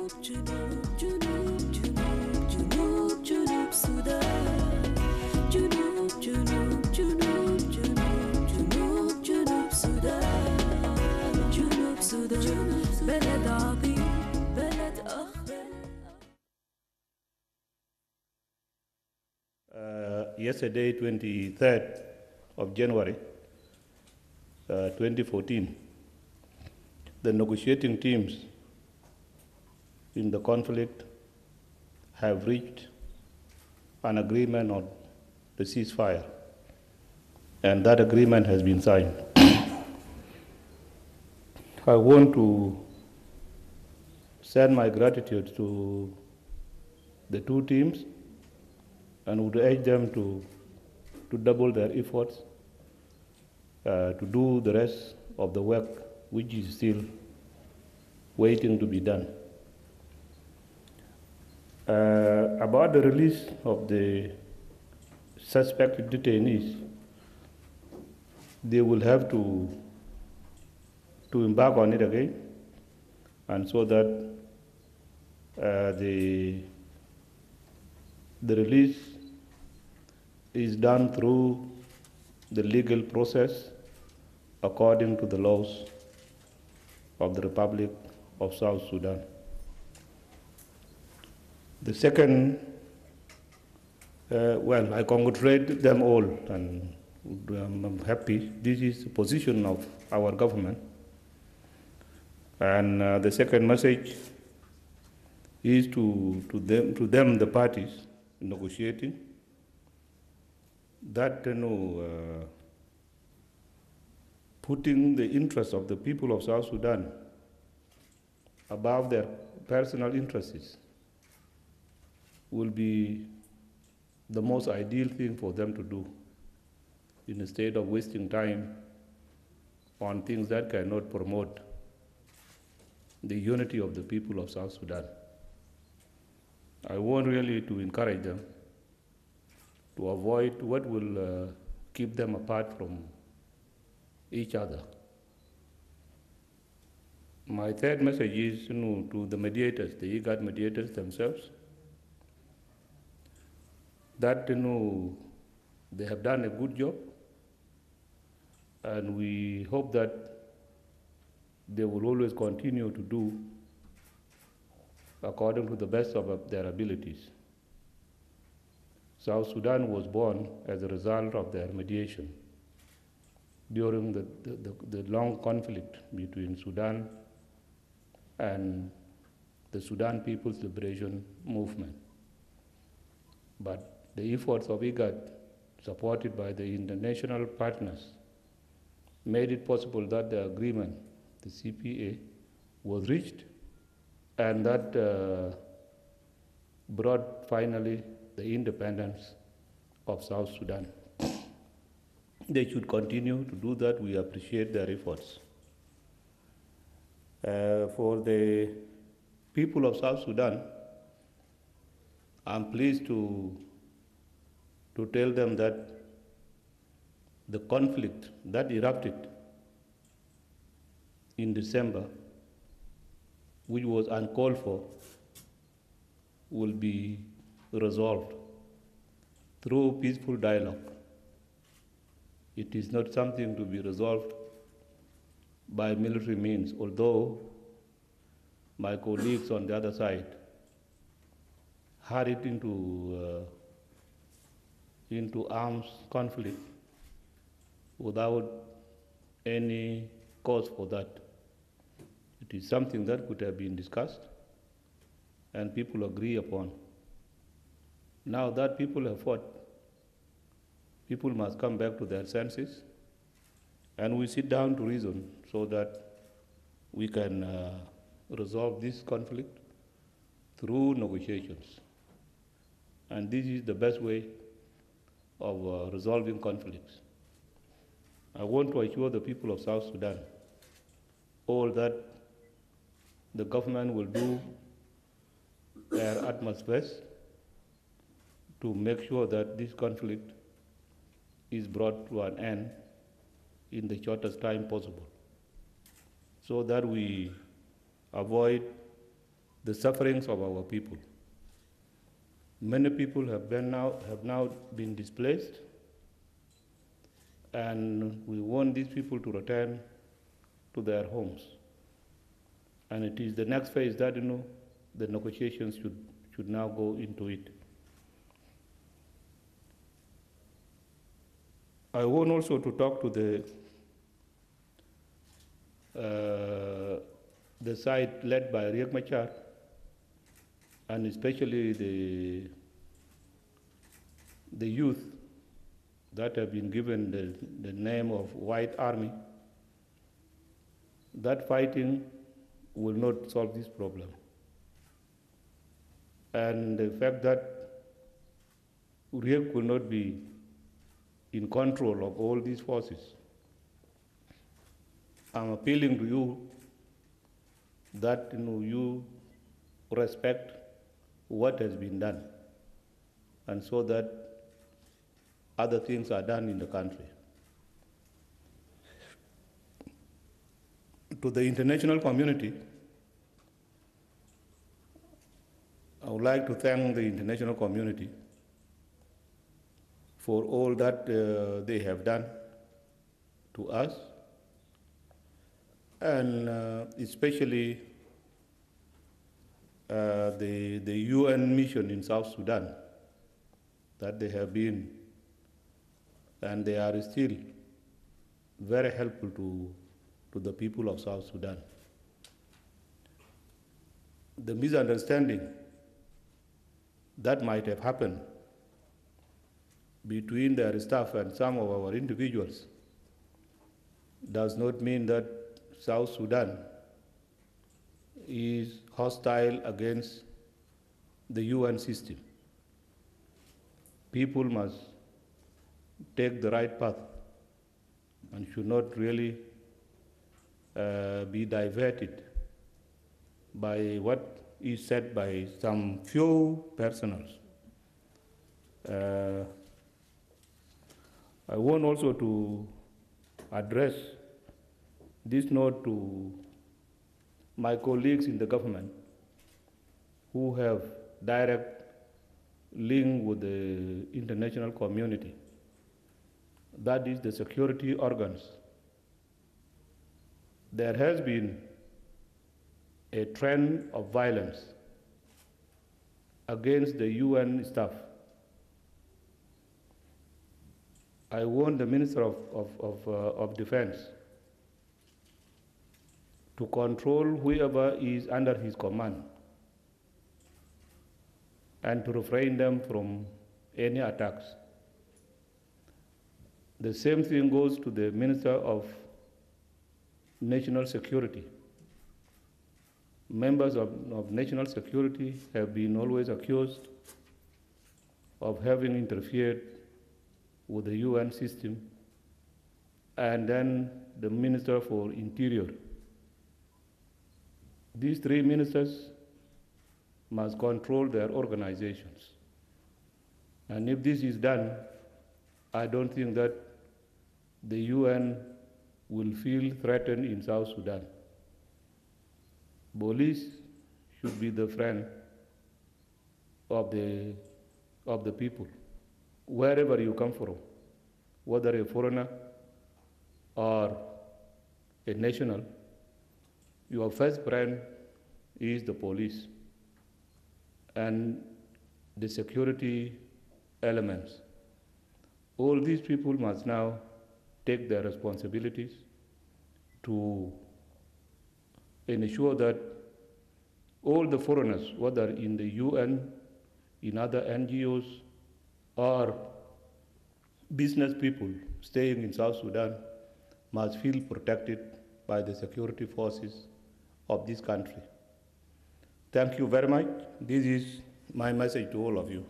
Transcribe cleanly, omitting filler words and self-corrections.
جنوب جنوب جنوب جنوب جنوب سودان جنوب جنوب جنوب جنوب جنوب جنوب سودان جنوب سودان بلد عظيم بلد أخضر. Yesterday, 23rd of January 2014, the negotiating teams in the conflict have reached an agreement on the ceasefire, and that agreement has been signed. I want to send my gratitude to the two teams and would urge them to double their efforts to do the rest of the work which is still waiting to be done. About the release of the suspected detainees, they will have to embark on it again, and so that the release is done through the legal process according to the laws of the Republic of South Sudan. The second, I congratulate them all, and I'm happy. This is the position of our government. And the second message is to them, the parties negotiating, that putting the interests of the people of South Sudan above their personal interests will be the most ideal thing for them to do, instead of wasting time on things that cannot promote the unity of the people of South Sudan. I want really to encourage them to avoid what will keep them apart from each other. My third message is to the mediators, the IGAD mediators themselves, that they have done a good job, and we hope that they will always continue to do according to the best of their abilities. South Sudan was born as a result of their mediation during the long conflict between Sudan and the Sudan People's Liberation Movement. But the efforts of IGAD, supported by the international partners, made it possible that the agreement, the CPA, was reached, and that brought finally the independence of South Sudan. They should continue to do that. We appreciate their efforts. For the people of South Sudan, I'm pleased to tell them that the conflict that erupted in December, which was uncalled for, will be resolved through peaceful dialogue. It is not something to be resolved by military means, although my colleagues on the other side hurried into arms conflict without any cause for that. It is something that could have been discussed and people agree upon. Now that people have fought, people must come back to their senses, and we sit down to reason so that we can resolve this conflict through negotiations. And this is the best way of resolving conflicts. I want to assure the people of South Sudan all that the government will do their utmost best to make sure that this conflict is brought to an end in the shortest time possible, so that we avoid the sufferings of our people. Many people have now been displaced, and we want these people to return to their homes. And it is the next phase that the negotiations should now go into it. I want also to talk to the side led by Riek Machar, and especially the youth that have been given the name of White Army. That fighting will not solve this problem. And the fact that Riek will not be in control of all these forces, I'm appealing to you that you respect what has been done, and so that other things are done in the country. To the international community, I would like to thank the international community for all that they have done to us, and especially the UN mission in South Sudan, that they have been, and they are still very helpful to the people of South Sudan. The misunderstanding that might have happened between their staff and some of our individuals does not mean that South Sudan is hostile against the UN system. People must take the right path and should not really be diverted by what is said by some few personals. I want also to address this note to my colleagues in the government who have direct link with the international community, that is the security organs. There has been a trend of violence against the UN staff. I want the Minister of Defense to control whoever is under his command and to refrain them from any attacks. The same thing goes to the Minister of National Security. Members of national security have been always accused of having interfered with the UN system, and then the Minister for Interior. These three ministers must control their organizations. And if this is done, I don't think that the UN will feel threatened in South Sudan. Police should be the friend of the people, wherever you come from, whether a foreigner or a national. Your first friend is the police and the security elements. All these people must now take their responsibilities to ensure that all the foreigners, whether in the UN, in other NGOs, or business people staying in South Sudan, must feel protected by the security forces of this country. Thank you very much. This is my message to all of you.